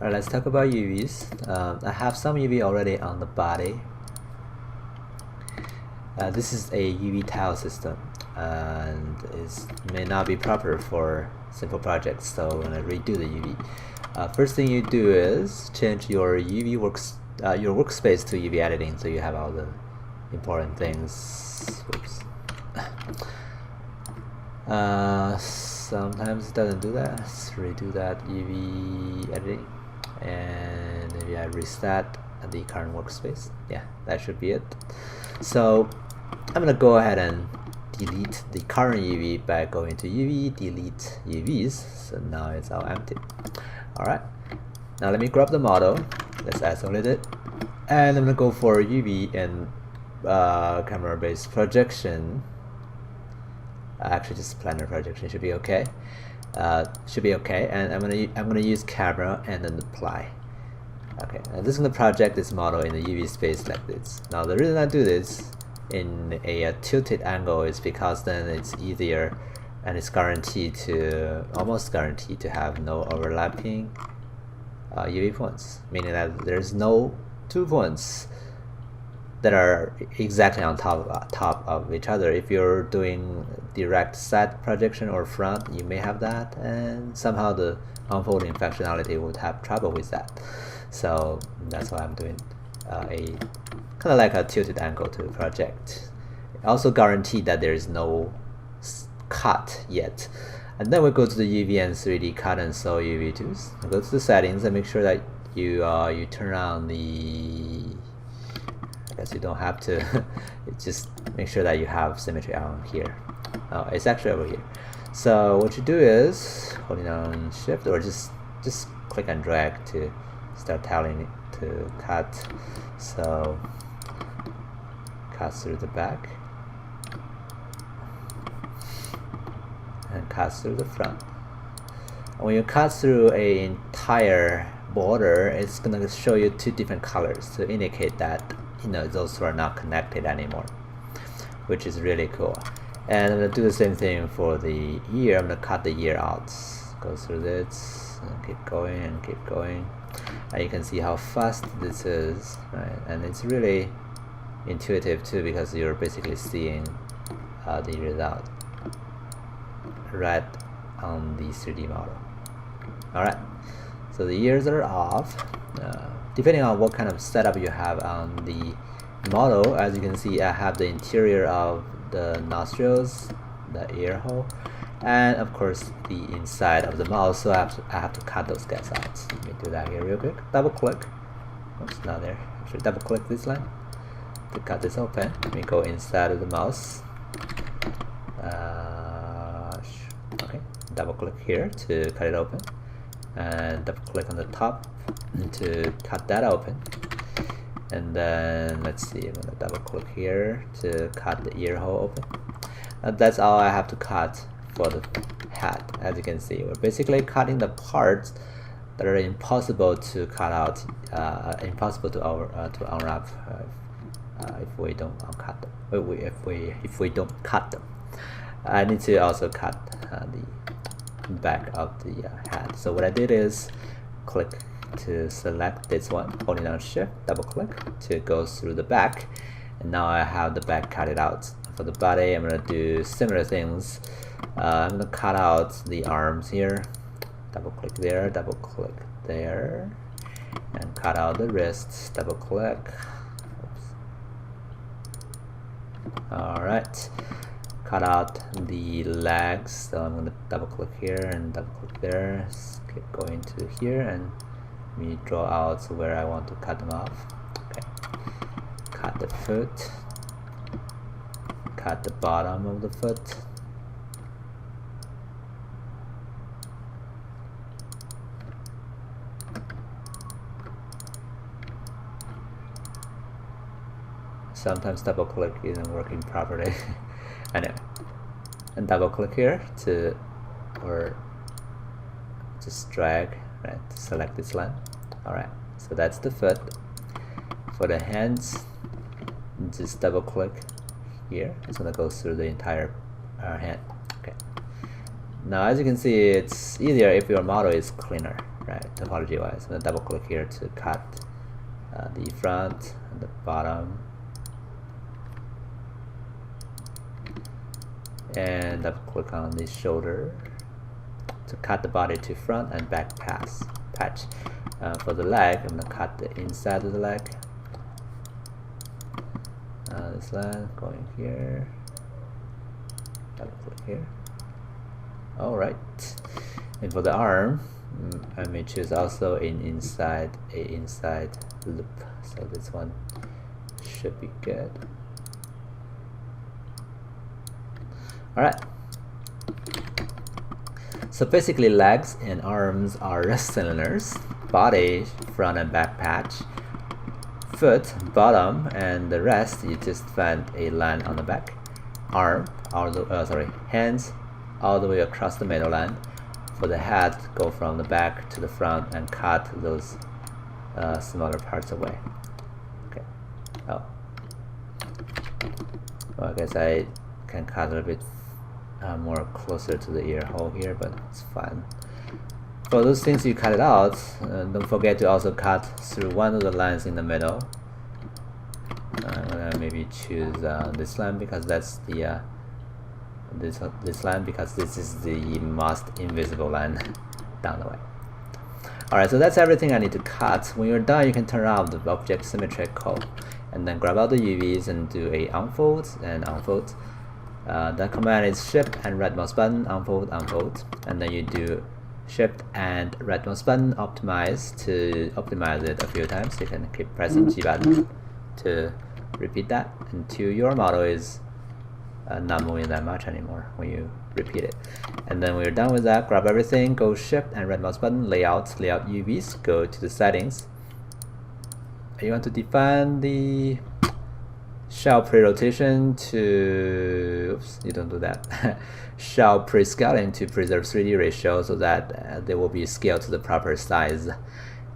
Alright, let's talk about UVs. I have some UV already on the body. This is a UV tile system, and it may not be proper for simple projects, so I'm going to redo the UV. First thing you do is change your UV your workspace to UV editing, so you have all the important things. Oops. Sometimes it doesn't do that. Let's redo that UV editing, and maybe I reset the current workspace. Yeah, that should be it. So I'm gonna go ahead and delete the current UV by going to UV, delete UVs. So now it's all empty. Alright, now let me grab the model. Let's isolate it, and I'm gonna go for UV and camera-based projection. Actually, just planar projection should be okay. And I'm gonna use camera and then apply. Okay, and this is gonna project this model in the UV space like this. Now the reason I do this in a tilted angle is because then it's easier, and it's almost guaranteed to have no overlapping UV points, meaning that there's no 2 points that are exactly on top of each other. If you're doing direct set projection or front, you may have that, and somehow the unfolding functionality would have trouble with that. So that's why I'm doing a kind of like a tilted angle to project. Also guaranteed that there is no cut yet. And then we go to the UV and 3D cut and sew UV tools. Go to the settings and make sure that you turn on the, I guess you don't have to just make sure that you have symmetry on here. Oh, it's actually over here. So what you do is holding down shift, or just click and drag to start telling it to cut. So cut through the back and cut through the front. And when you cut through an entire border, it's gonna show you 2 different colors to indicate that those two are not connected anymore, which is really cool. And I'm gonna do the same thing for the ear. I'm gonna cut the ear out, go through this, and keep going and keep going. And you can see how fast this is, right? And it's really intuitive too, because you're basically seeing the result right on the 3D model. Alright, so the ears are off. Depending on what kind of setup you have on the model, as you can see, I have the interior of the nostrils, the ear hole, and of course the inside of the mouth, so I have to cut those guys out. Let me do that here real quick. Double click. Oops, not there. Actually, double click this line to cut this open. Let me go inside of the mouse. Okay, double click here to cut it open, and double click on the top to cut that open. And then let's see, I'm gonna double click here to cut the ear hole open. That's all I have to cut for the head. As you can see, we're basically cutting the parts that are impossible to cut out, impossible to unwrap if we don't uncut them. If we don't cut them. I need to also cut the back of the head. So what I did is click to select this one, holding down shift, double click to go through the back, and now I have the back cut it out. For the body, I'm gonna do similar things. I'm gonna cut out the arms here, double click there, double click there, and cut out the wrists, double click. Oops. Alright, cut out the legs, so I'm gonna double click here and double click there, keep going to here, and let me draw out where I want to cut them off. Okay, cut the foot, cut the bottom of the foot, sometimes double click isn't working properly. Anyway, and double click here to, or just drag, right, to select this line. Alright, so that's the foot. For the hands, just double click here. It's gonna go through the entire hand. Okay, Now as you can see, it's easier if your model is cleaner, right, topology wise. I'm gonna double click here to cut the front and the bottom, and double click on the shoulder to cut the body to front and back patch. For the leg, I'm gonna cut the inside of the leg. This line going here, double click here. All right, and for the arm, I may choose also a inside loop. So this one should be good. All right. So basically, legs and arms are cylinders. Body, front and back patch. Foot, bottom, and the rest you just find a line on the back. Arm, hands, all the way across the middle line. For the head, go from the back to the front and cut those smaller parts away. Okay. Oh. Well, I guess I can cut a little bit more closer to the ear hole here, but it's fine. For those things you cut it out, don't forget to also cut through one of the lines in the middle. I'm gonna maybe choose this line because that's the this line because this is the most invisible line down the way. Alright, so that's everything I need to cut. When you're done, you can turn off the object symmetric code and then grab out the UVs and do a unfold and unfold. That command is shift and right mouse button, unfold, and then you do shift and right mouse button optimize to optimize it a few times. You can keep pressing G button to repeat that until your model is not moving that much anymore when you repeat it. And then when you're done with that, grab everything, go shift and right mouse button, layout UVs, go to the settings. You want to define the shell pre-rotation to, oops, you don't do that. Shell pre-scaling to preserve 3D ratio so that they will be scaled to the proper size.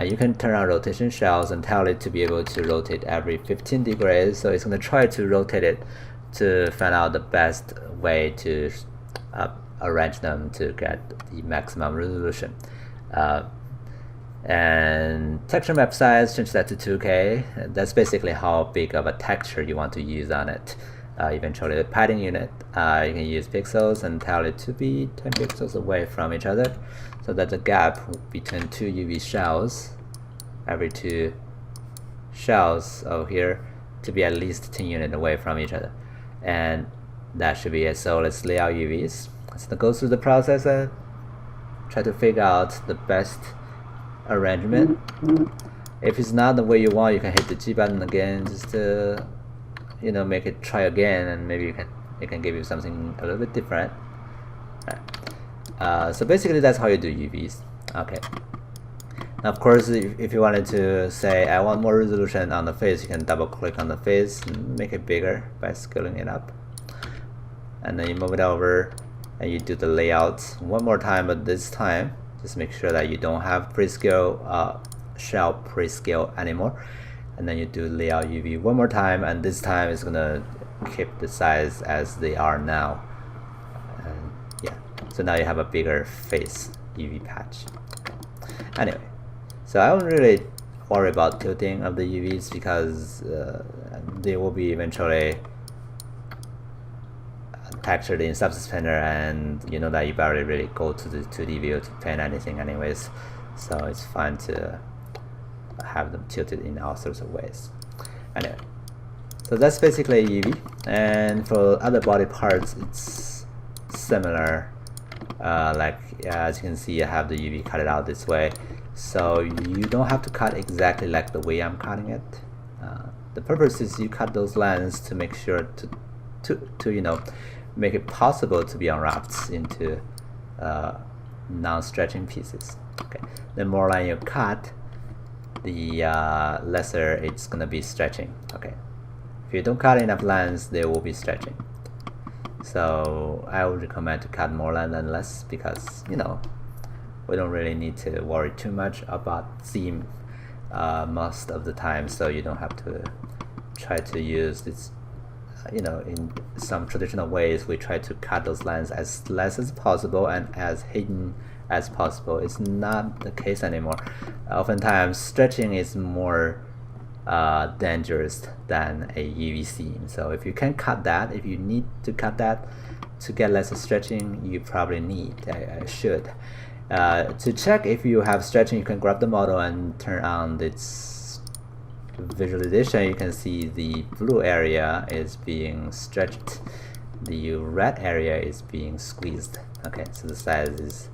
You can turn on rotation shells and tell it to be able to rotate every 15 degrees. So it's going to try to rotate it to find out the best way to arrange them to get the maximum resolution. And texture map size, change that to 2K. That's basically how big of a texture you want to use on it. Eventually the padding unit, you can use pixels and tell it to be 10 pixels away from each other so that the gap between two UV shells, every two shells over here, to be at least 10 units away from each other. And that should be it. So let's lay out UVs. Let's go through the process and try to figure out the best arrangement. If it's not the way you want, you can hit the G button again just to, you know, make it try again, and maybe it can give you something a little bit different. Right. So basically that's how you do UVs. Okay. Now of course, if you wanted to say I want more resolution on the face, you can double click on the face and make it bigger by scaling it up. And then you move it over and you do the layout one more time, but this time just make sure that you don't have prescale shell prescale anymore. And then you do layout UV one more time, and this time it's gonna keep the size as they are now. And yeah, so now you have a bigger face UV patch. Anyway, so I won't really worry about tilting of the UVs because they will be eventually textured in Subsuspender, and you know that you barely really go to the 2D view to paint anything anyways, so it's fine to have them tilted in all sorts of ways. Anyway, so that's basically UV, and for other body parts it's similar. As you can see, I have the UV cut it out this way, so you don't have to cut exactly like the way I'm cutting it. The purpose is you cut those lines to make sure to you know, make it possible to be unwrapped into non-stretching pieces. Okay, the more line you cut, the lesser it's gonna be stretching. Okay, if you don't cut enough lines, they will be stretching. So I would recommend to cut more line than less, because you know, we don't really need to worry too much about theme most of the time, so you don't have to try to use this in some traditional ways, we try to cut those lines as less as possible and as hidden as possible. It's not the case anymore. Oftentimes, stretching is more dangerous than a UV seam. So if you can cut that, if you need to cut that to get less stretching, you probably should. To check if you have stretching, you can grab the model and turn on its visualization. You can see the blue area is being stretched, the red area is being squeezed. Okay, so the size is,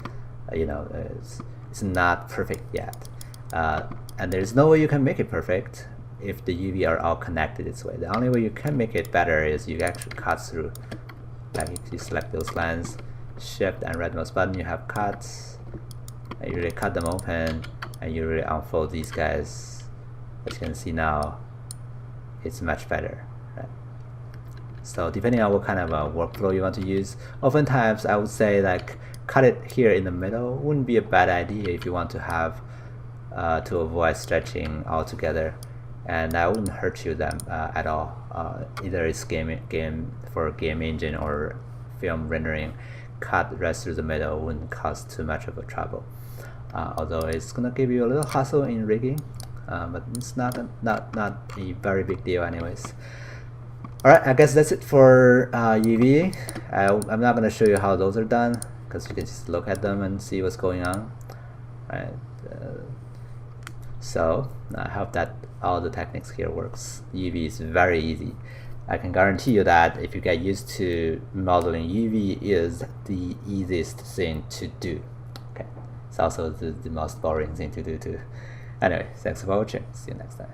it's not perfect yet, and there's no way you can make it perfect if the UV are all connected this way. The only way you can make it better is you actually cut through. Like if you select those lines, shift and right mouse button, you have cuts, and you really cut them open, and you really unfold these guys. As you can see now, it's much better, right? So depending on what kind of workflow you want to use, oftentimes I would say like cut it here in the middle wouldn't be a bad idea if you want to have to avoid stretching altogether, and that wouldn't hurt you at all. Either it's game engine or film rendering, cut right through the middle wouldn't cause too much of a trouble. Although it's gonna give you a little hassle in rigging, but it's not a very big deal anyways. Alright, I guess that's it for UV. I'm not gonna show you how those are done because you can just look at them and see what's going on. Right. So I hope that all the techniques here works. UV is very easy. I can guarantee you that if you get used to modeling, UV is the easiest thing to do. Okay, it's also the most boring thing to do too. Anyway, thanks for watching. See you next time.